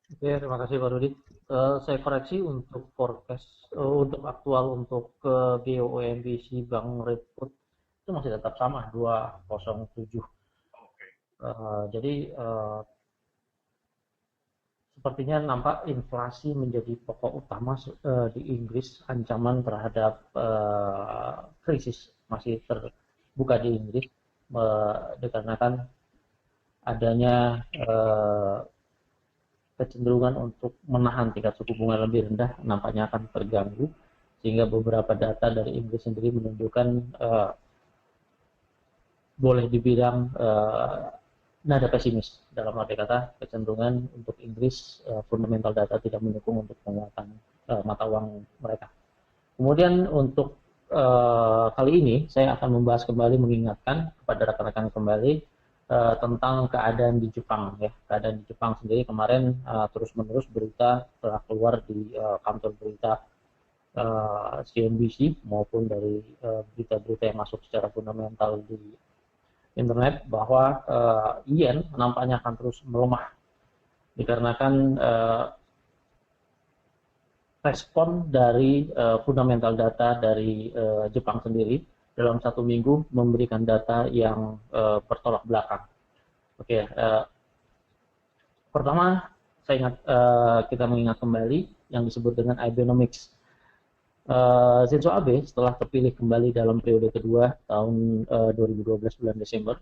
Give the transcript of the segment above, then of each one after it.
Oke, terima kasih Pak Rudi. Saya koreksi untuk forecast untuk aktual untuk BOMBC Bank Report itu masih tetap sama 207. Jadi sepertinya nampak inflasi menjadi pokok utama di Inggris. Ancaman terhadap krisis masih terbuka di Inggris dikarenakan adanya kecenderungan untuk menahan tingkat suku bunga lebih rendah nampaknya akan terganggu, sehingga beberapa data dari Inggris sendiri menunjukkan boleh dibilang nada pesimis, dalam arti kata kecenderungan untuk Inggris fundamental data tidak mendukung untuk penguatan mata uang mereka. Kemudian untuk kali ini saya akan membahas kembali, mengingatkan kepada rekan-rekan kembali tentang keadaan di Jepang ya. Keadaan di Jepang sendiri kemarin terus-menerus berita telah keluar di kantor berita CNBC maupun dari berita-berita yang masuk secara fundamental di internet bahwa yen nampaknya akan terus melemah dikarenakan respon dari fundamental data dari Jepang sendiri dalam satu minggu memberikan data yang bertolak belakang. Oke, pertama saya ingat kita mengingat kembali yang disebut dengan Abenomics. Shinzo Abe setelah terpilih kembali dalam periode kedua tahun 2012 bulan Desember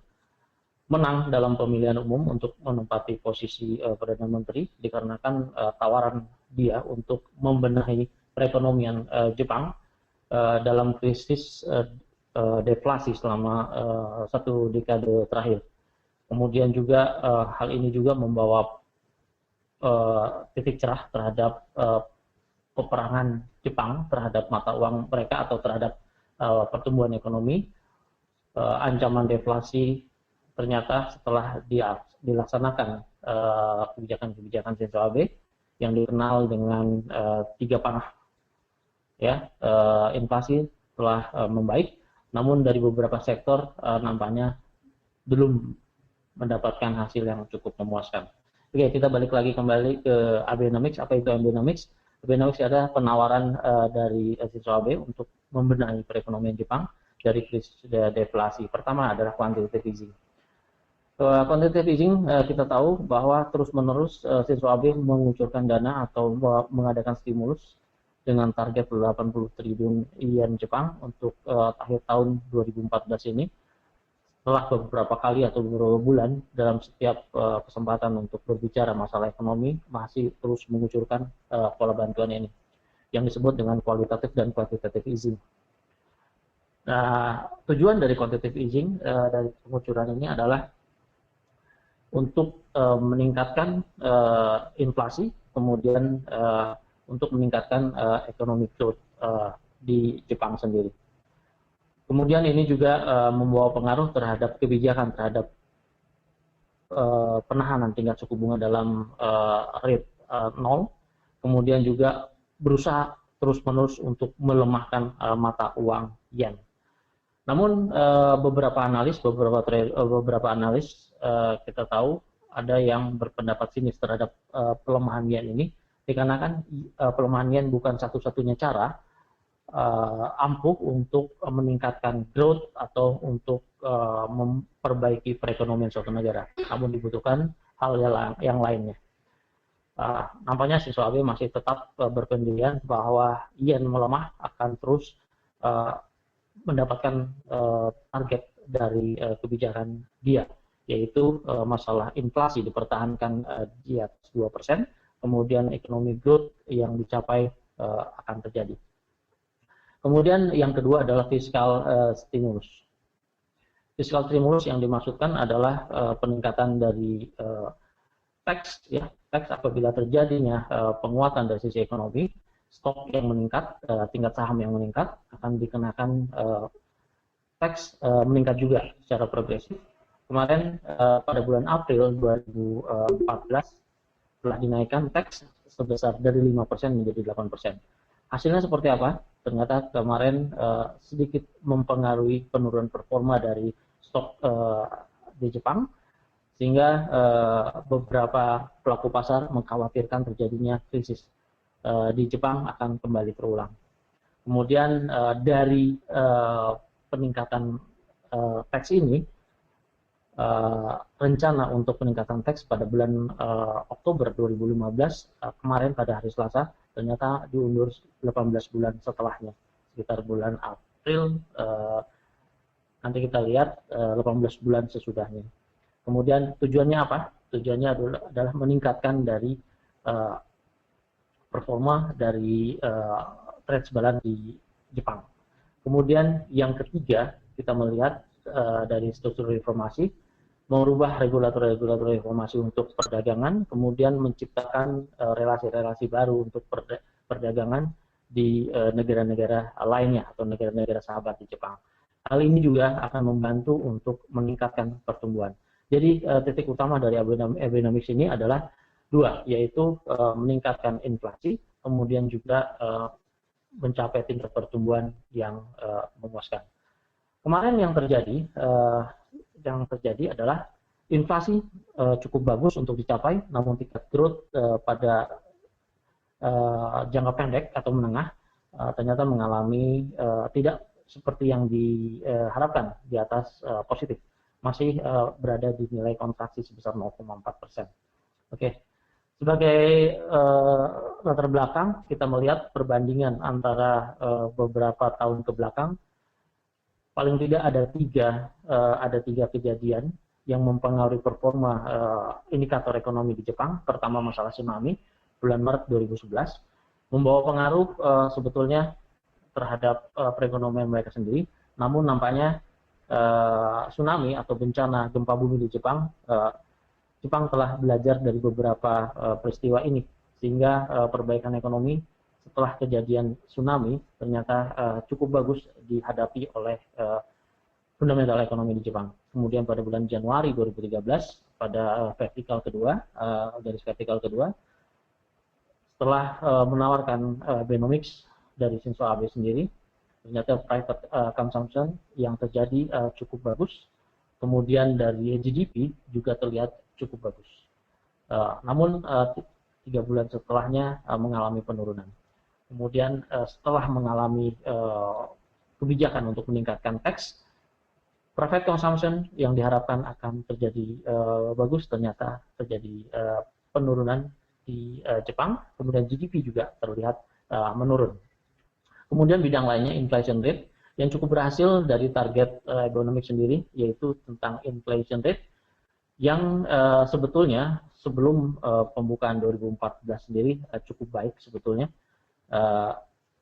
menang dalam pemilihan umum untuk menempati posisi Perdana Menteri dikarenakan tawaran dia untuk membenahi perekonomian Jepang dalam krisis deflasi selama satu dekade terakhir. Kemudian juga hal ini juga membawa titik cerah terhadap peperangan Jepang terhadap mata uang mereka atau terhadap pertumbuhan ekonomi. Ancaman deflasi ternyata setelah dilaksanakan kebijakan-kebijakan Shinzo Abe yang dikenal dengan tiga panah ya, inflasi telah membaik, namun dari beberapa sektor nampaknya belum mendapatkan hasil yang cukup memuaskan. Oke, kita balik lagi kembali ke Abenomics. Apa itu Abenomics? Abenomics adalah penawaran dari Shinzo Abe untuk membenahi perekonomian Jepang dari krisis deflasi. Pertama adalah quantitative easing. Quantitative easing kita tahu bahwa terus-menerus Shinzo Abe mengucurkan dana atau mengadakan stimulus dengan target 80 triliun yen Jepang untuk akhir tahun 2014 ini. Setelah beberapa kali atau beberapa bulan dalam setiap kesempatan untuk berbicara masalah ekonomi masih terus mengucurkan pola bantuan ini yang disebut dengan kualitatif dan quantitative easing. Nah, tujuan dari quantitative easing dari pengucuran ini adalah untuk meningkatkan inflasi, kemudian untuk meningkatkan economic growth di Jepang sendiri. Kemudian ini juga membawa pengaruh terhadap kebijakan terhadap penahanan tingkat suku bunga dalam rate 0, kemudian juga berusaha terus-menerus untuk melemahkan mata uang yen. Namun beberapa analis kita tahu ada yang berpendapat sinis terhadap pelemahan yen ini dikarenakan pelemahan yen bukan satu-satunya cara ampuh untuk meningkatkan growth atau untuk memperbaiki perekonomian suatu negara, namun dibutuhkan hal yang lainnya. Nampaknya Shinzo Abe masih tetap berpendirian bahwa yen melemah akan terus mendapatkan target dari kebijakan dia, yaitu masalah inflasi dipertahankan di atas 2%, kemudian economic growth yang dicapai akan terjadi. Kemudian yang kedua adalah fiskal stimulus. Fiskal stimulus yang dimaksudkan adalah peningkatan dari tax, ya, tax apabila terjadinya penguatan dari sisi ekonomi, stok yang meningkat, tingkat saham yang meningkat, akan dikenakan tax meningkat juga secara progresif. Kemarin pada bulan April 2014 telah dinaikkan tax sebesar dari 5% menjadi 8%. Hasilnya seperti apa? Ternyata kemarin sedikit mempengaruhi penurunan performa dari stok di Jepang, sehingga beberapa pelaku pasar mengkhawatirkan terjadinya krisis di Jepang akan kembali terulang. Kemudian dari peningkatan teks ini, rencana untuk peningkatan teks pada bulan Oktober 2015 kemarin pada hari Selasa ternyata diundur 18 bulan setelahnya, sekitar bulan April, nanti kita lihat 18 bulan sesudahnya. Kemudian tujuannya apa? Tujuannya adalah meningkatkan dari performa dari trade balance di Jepang. Kemudian yang ketiga, kita melihat dari struktur reformasi, merubah regulator reformasi untuk perdagangan, kemudian menciptakan relasi-relasi baru untuk perdagangan di negara-negara lainnya atau negara-negara sahabat di Jepang. Hal ini juga akan membantu untuk meningkatkan pertumbuhan. Jadi titik utama dari Abenomics ini adalah dua, yaitu meningkatkan inflasi, kemudian juga mencapai tingkat pertumbuhan yang memuaskan. Kemarin yang terjadi adalah inflasi cukup bagus untuk dicapai, namun tingkat growth pada jangka pendek atau menengah ternyata mengalami tidak seperti yang diharapkan, di atas positif, masih berada di nilai kontraksi sebesar 0,4%. Oke. Sebagai latar belakang, kita melihat perbandingan antara beberapa tahun ke belakang. Paling tidak ada tiga kejadian yang mempengaruhi performa indikator ekonomi di Jepang. Pertama, masalah tsunami bulan Maret 2011 membawa pengaruh sebetulnya terhadap perekonomian mereka sendiri. Namun nampaknya tsunami atau bencana gempa bumi di Jepang, Jepang telah belajar dari beberapa peristiwa ini, sehingga perbaikan ekonomi setelah kejadian tsunami ternyata cukup bagus dihadapi oleh fundamental ekonomi di Jepang. Kemudian pada bulan Januari 2013 pada garis vertikal kedua, setelah menawarkan Abenomics dari Shinzo Abe sendiri, ternyata private consumption yang terjadi cukup bagus. Kemudian dari GDP juga terlihat cukup bagus. Namun 3 bulan setelahnya mengalami penurunan. Kemudian setelah mengalami kebijakan untuk meningkatkan tax, private consumption yang diharapkan akan terjadi bagus, ternyata terjadi penurunan di Jepang. Kemudian GDP juga terlihat menurun. Kemudian bidang lainnya, inflation rate, yang cukup berhasil dari target Abenomics sendiri, yaitu tentang inflation rate yang sebetulnya sebelum pembukaan 2014 sendiri cukup baik sebetulnya.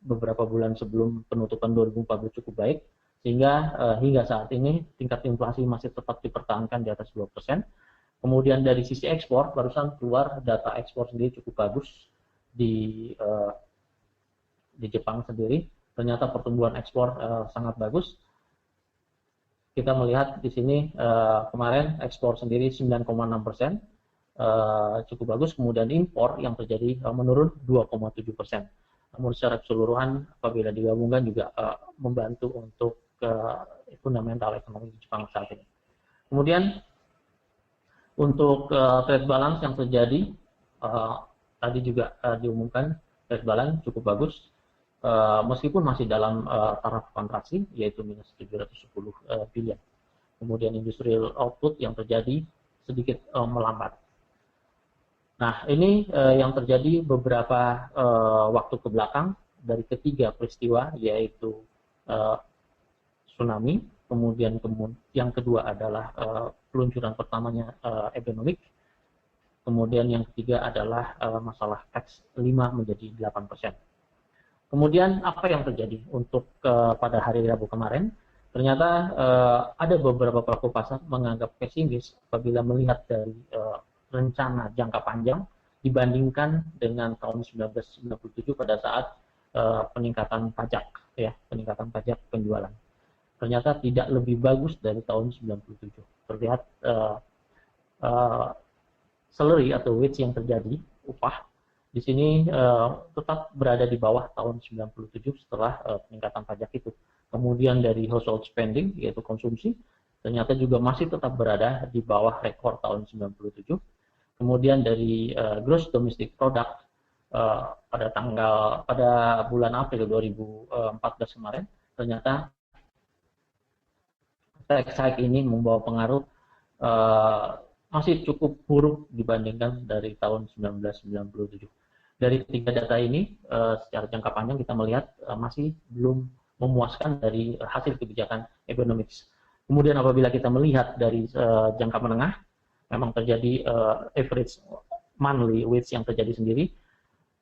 Beberapa bulan sebelum penutupan 2014 cukup baik, sehingga hingga saat ini tingkat inflasi masih tetap dipertahankan di atas 2%. Kemudian dari sisi ekspor, barusan keluar data ekspor sendiri cukup bagus di Jepang sendiri. Ternyata pertumbuhan ekspor sangat bagus. Kita melihat di sini kemarin ekspor sendiri 9,6%, cukup bagus. Kemudian impor yang terjadi menurun 2,7%. Namun secara keseluruhan apabila digabungkan juga membantu untuk fundamental ekonomi di Jepang saat ini. Kemudian untuk trade balance yang terjadi, tadi juga diumumkan trade balance cukup bagus, meskipun masih dalam taraf kontraksi, yaitu minus 710 bilion. Kemudian industrial output yang terjadi sedikit melambat. Nah, ini yang terjadi beberapa waktu ke belakang dari ketiga peristiwa, yaitu tsunami, kemudian yang kedua adalah peluncuran pertamanya Abenomics, kemudian yang ketiga adalah masalah tax 5 menjadi 8%. Kemudian apa yang terjadi untuk pada hari Rabu kemarin? Ternyata ada beberapa pelaku pasar menganggap pesimis apabila melihat dari rencana jangka panjang dibandingkan dengan tahun 1997 pada saat peningkatan pajak penjualan. Ternyata tidak lebih bagus dari tahun 97. Terlihat salary atau wage yang terjadi, upah di sini tetap berada di bawah tahun 97 setelah peningkatan pajak itu. Kemudian dari household spending, yaitu konsumsi, ternyata juga masih tetap berada di bawah rekor tahun 97. Kemudian dari gross domestic product pada bulan April 2014 kemarin, ternyata tax hike ini membawa pengaruh masih cukup buruk dibandingkan dari tahun 1997. Dari tiga data ini, secara jangka panjang kita melihat masih belum memuaskan dari hasil kebijakan economics. Kemudian apabila kita melihat dari jangka menengah, memang terjadi average monthly wage yang terjadi sendiri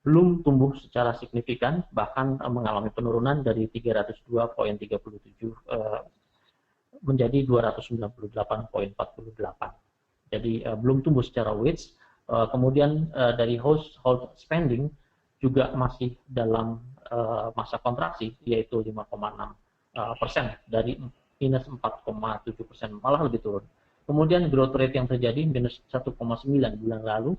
belum tumbuh secara signifikan, bahkan mengalami penurunan dari 302,37 menjadi 298,48. Jadi belum tumbuh secara wage. Kemudian dari household spending juga masih dalam masa kontraksi, yaitu 5,6% dari minus 4,7%, malah lebih turun. Kemudian growth rate yang terjadi minus 1,9 bulan lalu,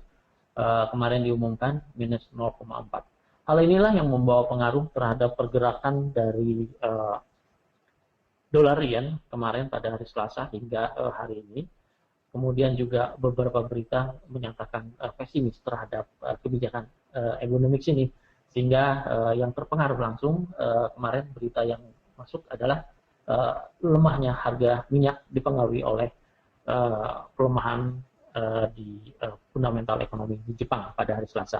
kemarin diumumkan minus 0,4. Hal inilah yang membawa pengaruh terhadap pergerakan dari dolar yen kemarin pada hari Selasa hingga hari ini. Kemudian juga beberapa berita menyatakan pesimis terhadap kebijakan ekonomi ini, sehingga yang terpengaruh langsung kemarin berita yang masuk adalah lemahnya harga minyak dipengaruhi oleh pelemahan di fundamental ekonomi di Jepang pada hari Selasa.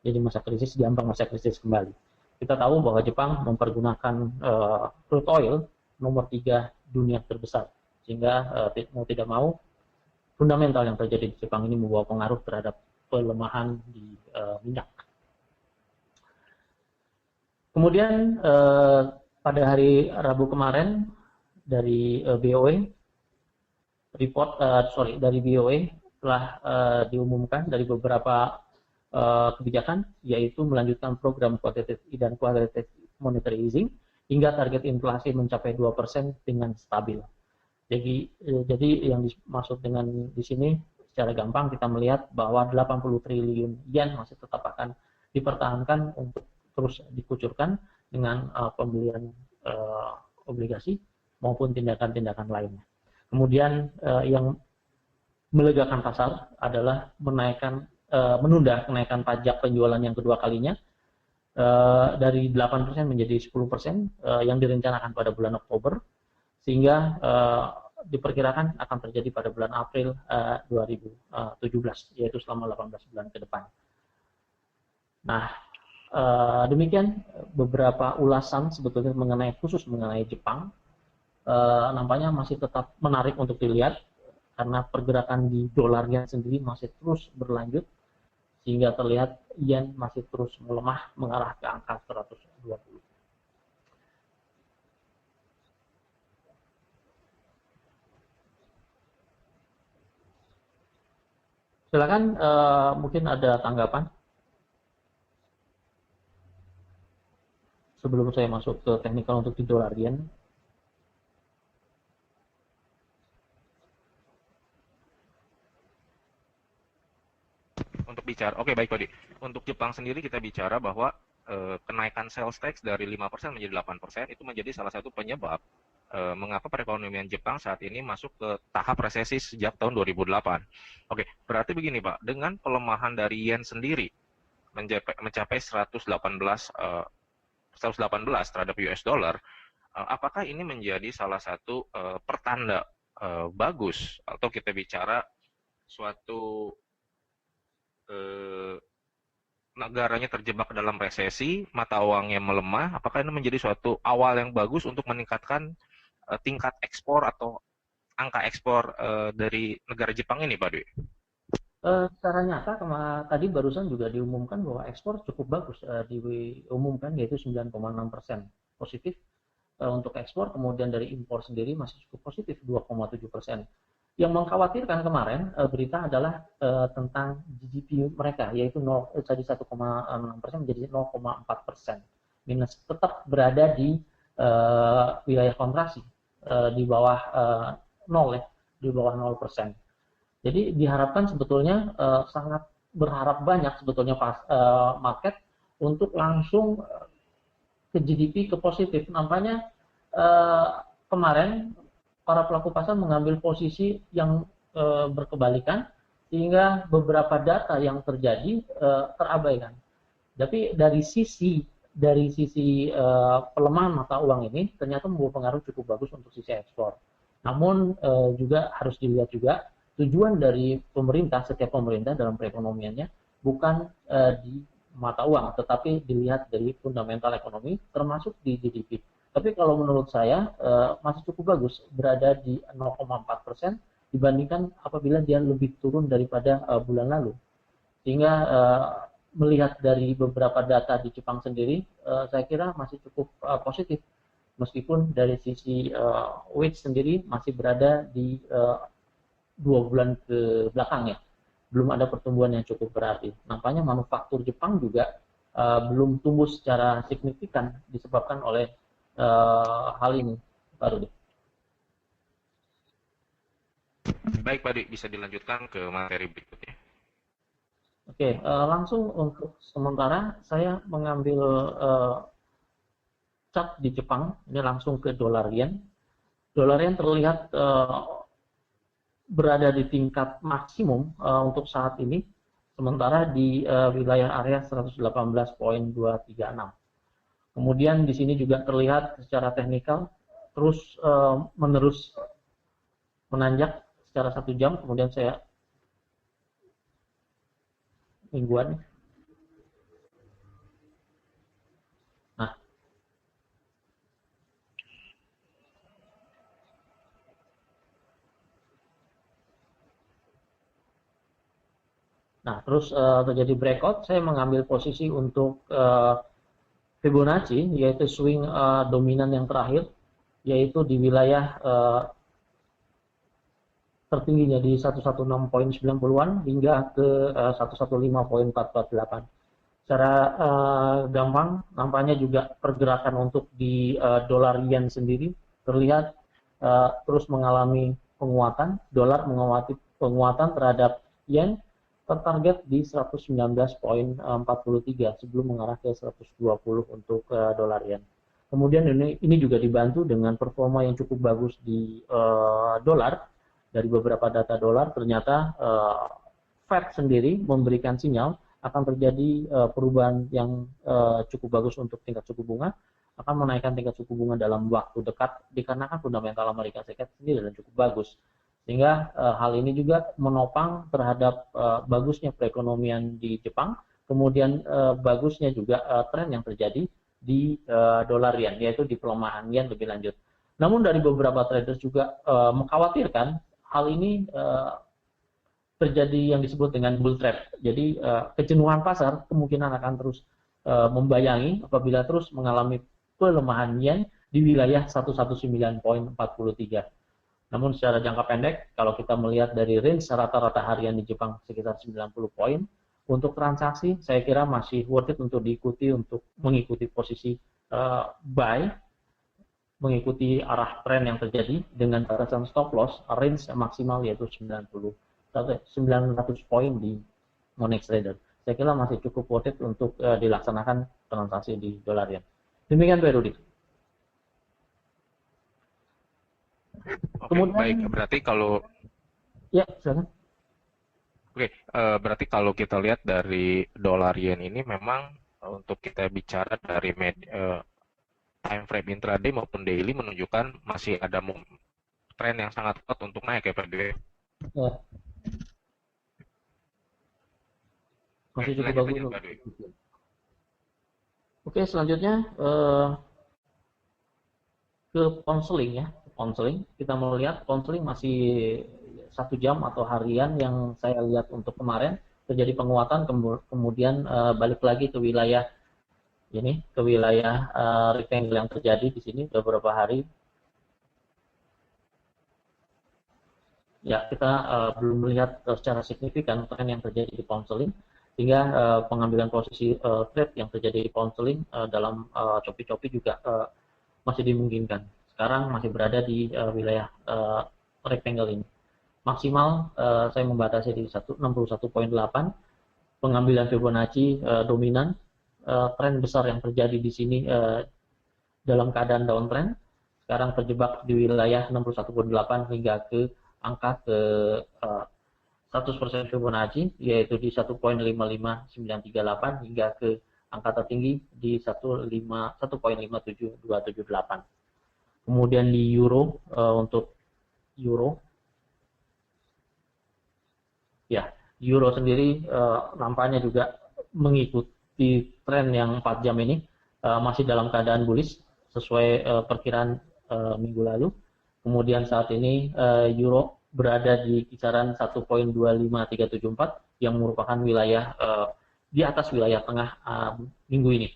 Jadi masa krisis diambang masa krisis kembali. Kita tahu bahwa Jepang mempergunakan crude oil nomor 3 dunia terbesar, sehingga mau tidak mau fundamental yang terjadi di Jepang ini membawa pengaruh terhadap pelemahan di minyak. Kemudian pada hari Rabu kemarin dari BOE dari BOE telah diumumkan dari beberapa kebijakan, yaitu melanjutkan program quantitative dan qualitative monetary easing hingga target inflasi mencapai 2% dengan stabil. Jadi yang dimaksud dengan di sini secara gampang kita melihat bahwa 80 triliun yen masih tetap akan dipertahankan untuk terus dikucurkan dengan pembelian obligasi maupun tindakan-tindakan lainnya. Kemudian yang melegakan pasar adalah menunda kenaikan pajak penjualan yang kedua kalinya dari 8% menjadi 10% yang direncanakan pada bulan Oktober, sehingga diperkirakan akan terjadi pada bulan April 2017, yaitu selama 18 bulan ke depan. Nah, demikian beberapa ulasan sebetulnya khusus mengenai Jepang. Nampaknya masih tetap menarik untuk dilihat karena pergerakan di dolarnya sendiri masih terus berlanjut, sehingga terlihat yen masih terus melemah mengarah ke angka 120. Silakan, mungkin ada tanggapan sebelum saya masuk ke teknikal untuk di dolar yen. Untuk bicara, oke baik Pak Di. Untuk Jepang sendiri kita bicara bahwa kenaikan sales tax dari 5% menjadi 8% itu menjadi salah satu penyebab mengapa perekonomian Jepang saat ini masuk ke tahap resesi sejak tahun 2008. Oke, berarti begini Pak, dengan pelemahan dari yen sendiri mencapai 118 terhadap US dollar, apakah ini menjadi salah satu pertanda bagus atau kita bicara suatu negaranya terjebak dalam resesi, mata uangnya melemah, apakah ini menjadi suatu awal yang bagus untuk meningkatkan tingkat ekspor atau angka ekspor dari negara Jepang ini, Pak Dwi? Secara nyata tadi barusan juga diumumkan bahwa ekspor cukup bagus, diumumkan yaitu 9,6% positif untuk ekspor, kemudian dari impor sendiri masih cukup positif 2,7%. Yang mengkhawatirkan kemarin berita adalah tentang GDP mereka, yaitu tadi 1,6% menjadi 0,4%, minus, tetap berada di wilayah kontraksi di bawah 0 ya, di bawah 0%. Jadi diharapkan sebetulnya sangat berharap banyak sebetulnya market untuk langsung ke GDP ke positif. Nampaknya kemarin para pelaku pasar mengambil posisi yang berkebalikan sehingga beberapa data yang terjadi terabaikan. Tapi dari sisi pelemahan mata uang ini ternyata membawa pengaruh cukup bagus untuk sisi ekspor. Namun juga harus dilihat juga tujuan dari setiap pemerintah dalam perekonomiannya bukan di mata uang, tetapi dilihat dari fundamental ekonomi termasuk di GDP. Tapi kalau menurut saya masih cukup bagus berada di 0,4% dibandingkan apabila dia lebih turun daripada bulan lalu. Sehingga melihat dari beberapa data di Jepang sendiri, saya kira masih cukup positif. Meskipun dari sisi wage sendiri masih berada di 2 bulan ke belakang ya, belum ada pertumbuhan yang cukup berarti. Nampaknya manufaktur Jepang juga belum tumbuh secara signifikan disebabkan oleh hal ini, Pak Rudi. Baik, Pak Di, bisa dilanjutkan ke materi berikutnya. Oke, langsung untuk sementara saya mengambil chart di Jepang, ini langsung ke dolar yen. Dolar yen terlihat berada di tingkat maksimum untuk saat ini, sementara di wilayah area 118.236. Kemudian di sini juga terlihat secara teknikal terus menerus menanjak secara 1 jam, kemudian saya mingguan. Nah, terus terjadi breakout, saya mengambil posisi untuk Fibonacci, yaitu swing dominan yang terakhir, yaitu di wilayah tertingginya di 116.90-an hingga ke 115.448. Secara gampang, nampaknya juga pergerakan untuk di dolar yen sendiri terlihat terus mengalami penguatan, dolar mengalami penguatan terhadap yen tertarget di 119.43 sebelum mengarah ke 120 untuk dolar yen. Kemudian ini juga dibantu dengan performa yang cukup bagus di dolar. Dari beberapa data dolar ternyata Fed sendiri memberikan sinyal akan terjadi perubahan yang cukup bagus untuk tingkat suku bunga, akan menaikkan tingkat suku bunga dalam waktu dekat dikarenakan fundamental Amerika Serikat sendiri dan cukup bagus. Sehingga hal ini juga menopang terhadap bagusnya perekonomian di Jepang, kemudian bagusnya juga tren yang terjadi di dolar yen, yaitu di pelemahan yen lebih lanjut. Namun dari beberapa traders juga mengkhawatirkan hal ini terjadi yang disebut dengan bull trap. Jadi kejenuhan pasar kemungkinan akan terus membayangi apabila terus mengalami pelemahan yen di wilayah 119.43. Namun secara jangka pendek, kalau kita melihat dari range rata-rata harian di Jepang sekitar 90 poin, untuk transaksi saya kira masih worth it untuk diikuti untuk mengikuti posisi buy, mengikuti arah tren yang terjadi dengan batasan stop loss range maksimal yaitu 900 poin di Monex Trader. Saya kira masih cukup worth it untuk dilaksanakan transaksi di dolar yen. Demikian Pak Rudi. Oke, kemudian, baik. Berarti kalau silakan. Oke, berarti kalau kita lihat dari dolar yen ini memang untuk kita bicara dari time frame intraday maupun daily menunjukkan masih ada tren yang sangat kuat untuk naik ya Pak Dwi. Ya. Masih cukup bagus. Oke, selanjutnya ke ponseling ya. Ponseling, kita melihat ponseling masih 1 jam atau harian yang saya lihat untuk kemarin terjadi penguatan, kemudian balik lagi ke wilayah ini, ke wilayah rectangle yang terjadi di sini beberapa hari. Ya, kita belum melihat secara signifikan tren yang terjadi di pound sterling, sehingga pengambilan posisi trade yang terjadi di pound sterling dalam Shopee juga masih dimungkinkan. Sekarang masih berada di wilayah rectangle ini. Maksimal saya membatasi di 161.8, pengambilan Fibonacci dominan, tren besar yang terjadi di sini dalam keadaan downtrend. sekarang terjebak di wilayah 61,8 hingga ke angka ke 100% Fibonacci, yaitu di 1.55938 hingga ke angka tertinggi di 1.57278. Kemudian di euro, untuk euro, ya euro sendiri nampaknya juga mengikuti tren yang 4 jam ini, masih dalam keadaan bullish sesuai perkiraan minggu lalu. Kemudian saat ini euro berada di kisaran 1.25374 yang merupakan wilayah di atas wilayah tengah minggu ini.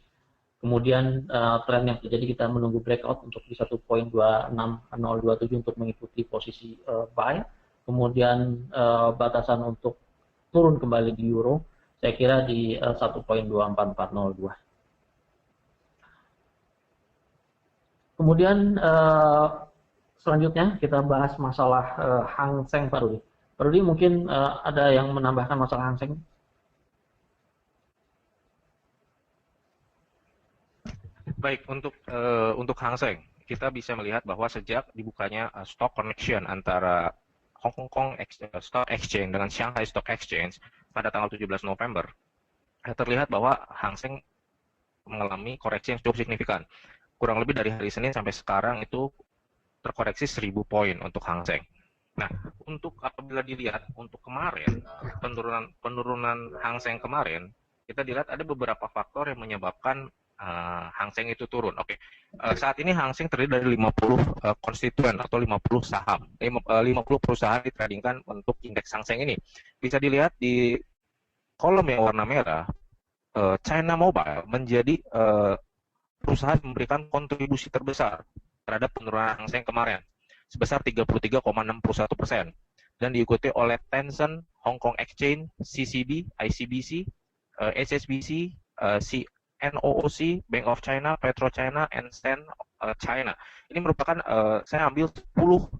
Kemudian tren yang terjadi, kita menunggu breakout untuk di 1.26027 untuk mengikuti posisi buy. Kemudian batasan untuk turun kembali di euro saya kira di 1.24402. Kemudian selanjutnya kita bahas masalah Hang Seng, Pak Rudi. Pak Rudi mungkin ada yang menambahkan masalah Hang Seng? Baik, untuk Hang Seng, kita bisa melihat bahwa sejak dibukanya stock connection antara Hong Kong Stock Exchange dengan Shanghai Stock Exchange pada tanggal 17 November, terlihat bahwa Hang Seng mengalami koreksi yang cukup signifikan. Kurang lebih dari hari Senin sampai sekarang itu terkoreksi 1000 poin untuk Hang Seng. Nah, untuk apabila dilihat untuk kemarin, penurunan Hang Seng kemarin, kita dilihat ada beberapa faktor yang menyebabkan Hang Seng itu turun. Oke. Saat ini Hang Seng terdiri dari 50 konstituen atau 50 saham. 50 perusahaan ditradingkan untuk indeks Hang Seng ini. Bisa dilihat di kolom yang warna merah, China Mobile menjadi perusahaan yang memberikan kontribusi terbesar terhadap penurunan Hang Seng kemarin sebesar 33,61%, dan diikuti oleh Tencent, Hong Kong Exchange, CCB, ICBC, HSBC, NOOC, Bank of China, Petro China, and Stan China. Ini merupakan saya ambil 10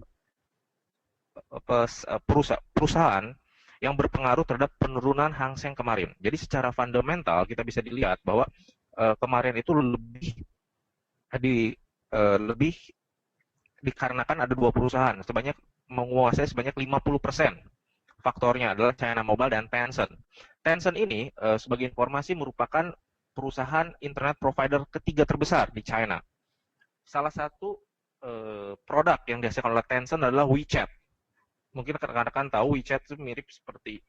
perusahaan yang berpengaruh terhadap penurunan Hang Seng kemarin. Jadi secara fundamental kita bisa dilihat bahwa kemarin itu lebih dikarenakan ada 2 perusahaan menguasai sebanyak 50%. Faktornya adalah China Mobile dan Tencent. Tencent ini sebagai informasi merupakan perusahaan internet provider ketiga terbesar di China. Salah satu produk yang dihasilkan oleh Tencent adalah WeChat. Mungkin rekan-rekan tahu WeChat itu mirip seperti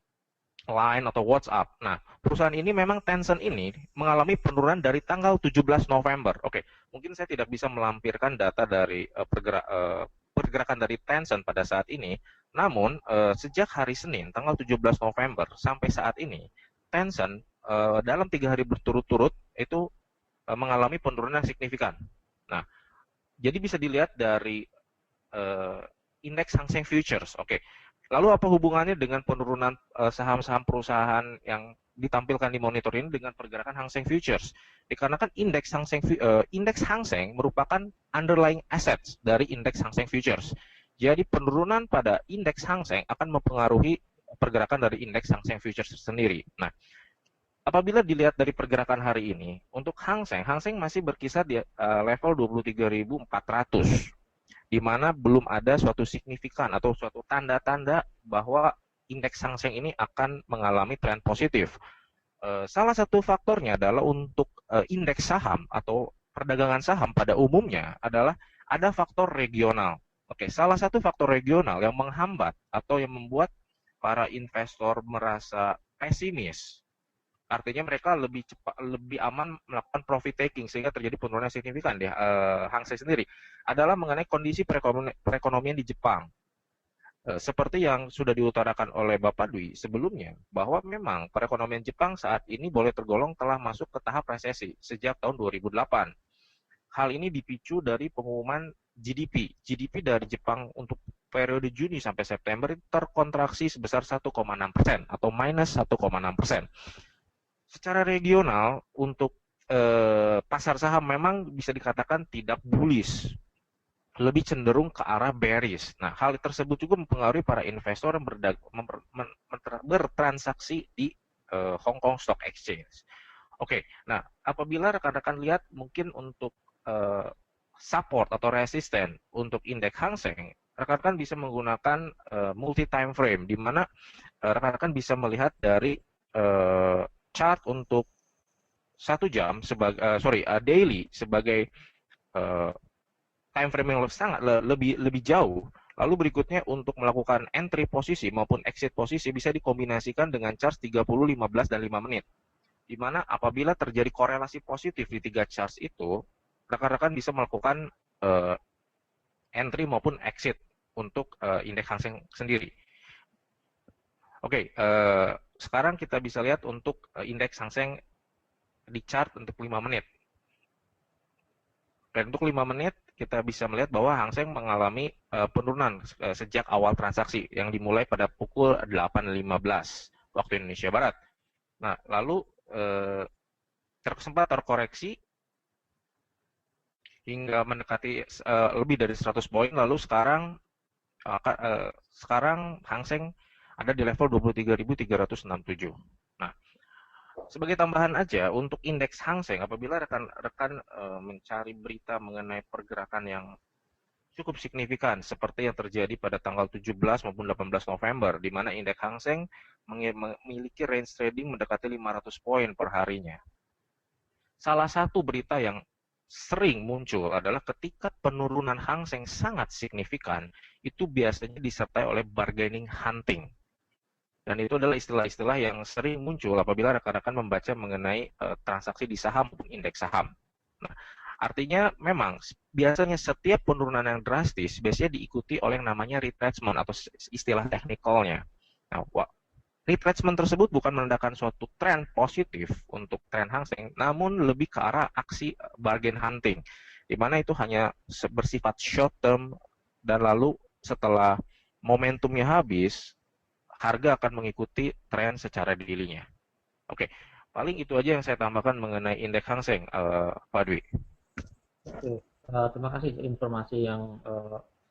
Line atau WhatsApp. Nah, perusahaan ini memang Tencent ini mengalami penurunan dari tanggal 17 November. Oke, mungkin saya tidak bisa melampirkan data dari pergerakan dari Tencent pada saat ini. Namun, sejak hari Senin tanggal 17 November sampai saat ini, Tencent dalam 3 hari berturut-turut itu mengalami penurunan yang signifikan. Nah, jadi bisa dilihat dari indeks Hang Seng Futures. Oke. Lalu apa hubungannya dengan penurunan saham-saham perusahaan yang ditampilkan di monitor ini dengan pergerakan Hang Seng Futures? Dikarenakan indeks Hang Seng merupakan underlying assets dari indeks Hang Seng Futures. Jadi penurunan pada indeks Hang Seng akan mempengaruhi pergerakan dari indeks Hang Seng Futures sendiri. Nah, apabila dilihat dari pergerakan hari ini, untuk Hang Seng masih berkisar di level 23.400, di mana belum ada suatu signifikan atau suatu tanda-tanda bahwa indeks Hang Seng ini akan mengalami tren positif. Salah satu faktornya adalah untuk indeks saham atau perdagangan saham pada umumnya adalah ada faktor regional. Oke, salah satu faktor regional yang menghambat atau yang membuat para investor merasa pesimis, artinya mereka lebih aman melakukan profit taking sehingga terjadi penurunan signifikan di Hang Seng sendiri, adalah mengenai kondisi perekonomian di Jepang. Seperti yang sudah diutarakan oleh Bapak Dwi sebelumnya, bahwa memang perekonomian Jepang saat ini boleh tergolong telah masuk ke tahap resesi sejak tahun 2008. Hal ini dipicu dari pengumuman GDP. GDP dari Jepang untuk periode Juni sampai September terkontraksi sebesar 1,6% atau minus 1,6%. Secara regional untuk pasar saham memang bisa dikatakan tidak bullish, lebih cenderung ke arah bearish. Nah, hal tersebut juga mempengaruhi para investor yang bertransaksi di Hong Kong Stock Exchange. Oke, nah apabila rekan-rekan lihat mungkin untuk support atau resisten untuk indeks Hang Seng, rekan-rekan bisa menggunakan multi time frame, di mana rekan-rekan bisa melihat dari chart untuk 1 jam sebagai daily sebagai time frame yang sangat lebih jauh. Lalu berikutnya untuk melakukan entry posisi maupun exit posisi bisa dikombinasikan dengan chart 30, 15, dan 5 menit. Di mana apabila terjadi korelasi positif di 3 charts itu, rekan-rekan bisa melakukan entry maupun exit untuk indeks Hang Seng sendiri. Oke, sekarang kita bisa lihat untuk indeks Hang Seng di chart untuk 5 menit. Dan untuk 5 menit, kita bisa melihat bahwa Hang Seng mengalami penurunan sejak awal transaksi yang dimulai pada pukul 8.15 waktu Indonesia Barat. Nah, lalu sempat terkoreksi hingga mendekati lebih dari 100 poin, lalu sekarang Hang Seng ada di level 23.367. Nah, sebagai tambahan aja, untuk indeks Hang Seng, apabila rekan-rekan mencari berita mengenai pergerakan yang cukup signifikan, seperti yang terjadi pada tanggal 17 maupun 18 November, di mana indeks Hang Seng memiliki range trading mendekati 500 poin per harinya. Salah satu berita yang sering muncul adalah ketika penurunan Hang Seng sangat signifikan, itu biasanya disertai oleh bargaining hunting. Dan itu adalah istilah-istilah yang sering muncul apabila rekan-rekan membaca mengenai transaksi di saham maupun indeks saham. Nah, artinya memang biasanya setiap penurunan yang drastis biasanya diikuti oleh yang namanya retracement atau istilah teknikalnya. Nah, retracement tersebut bukan menandakan suatu tren positif untuk tren Hang Seng, namun lebih ke arah aksi bargain hunting, di mana itu hanya bersifat short term dan lalu setelah momentumnya habis, harga akan mengikuti tren secara daily-nya. Oke, paling itu aja yang saya tambahkan mengenai indeks Hang Seng, Pak Dwi. Oke, terima kasih informasi yang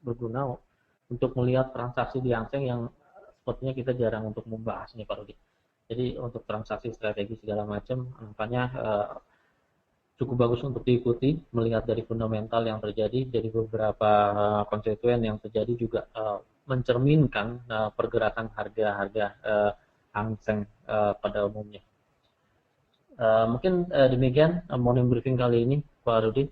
berguna untuk melihat transaksi di Hang Seng yang sepertinya kita jarang untuk membahas nih Pak Rudi. Jadi untuk transaksi strategi segala macam, nampaknya cukup bagus untuk diikuti, melihat dari fundamental yang terjadi, dari beberapa konstituen yang terjadi juga mencerminkan pergerakan harga-harga Hang Seng pada umumnya. Mungkin demikian morning briefing kali ini, Pak Rudi.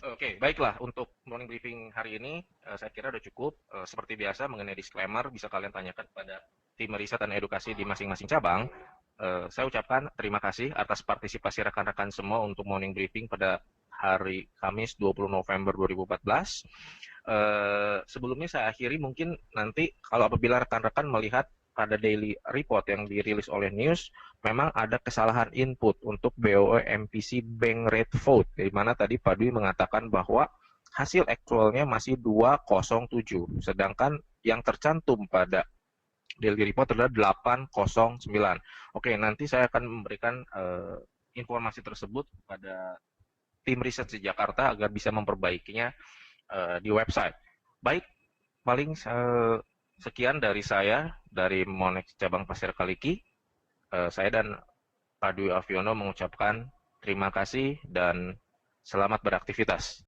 Oke, baiklah. Untuk morning briefing hari ini, saya kira sudah cukup. Seperti biasa, mengenai disclaimer, bisa kalian tanyakan kepada tim riset dan edukasi di masing-masing cabang. Saya ucapkan terima kasih atas partisipasi rekan-rekan semua untuk morning briefing pada hari Kamis 20 November 2014. Sebelumnya saya akhiri, mungkin nanti kalau apabila rekan-rekan melihat pada daily report yang dirilis oleh News, memang ada kesalahan input untuk BOE MPC Bank Rate Vote, di mana tadi Pak Dwi mengatakan bahwa hasil aktualnya masih 207, sedangkan yang tercantum pada daily report adalah 809. Oke, nanti saya akan memberikan informasi tersebut kepada tim riset di Jakarta agar bisa memperbaikinya di website. Baik, paling sekian dari saya, dari Monex Cabang Pasir Kaliki. Saya dan Pak Dwi Aviono mengucapkan terima kasih dan selamat beraktivitas.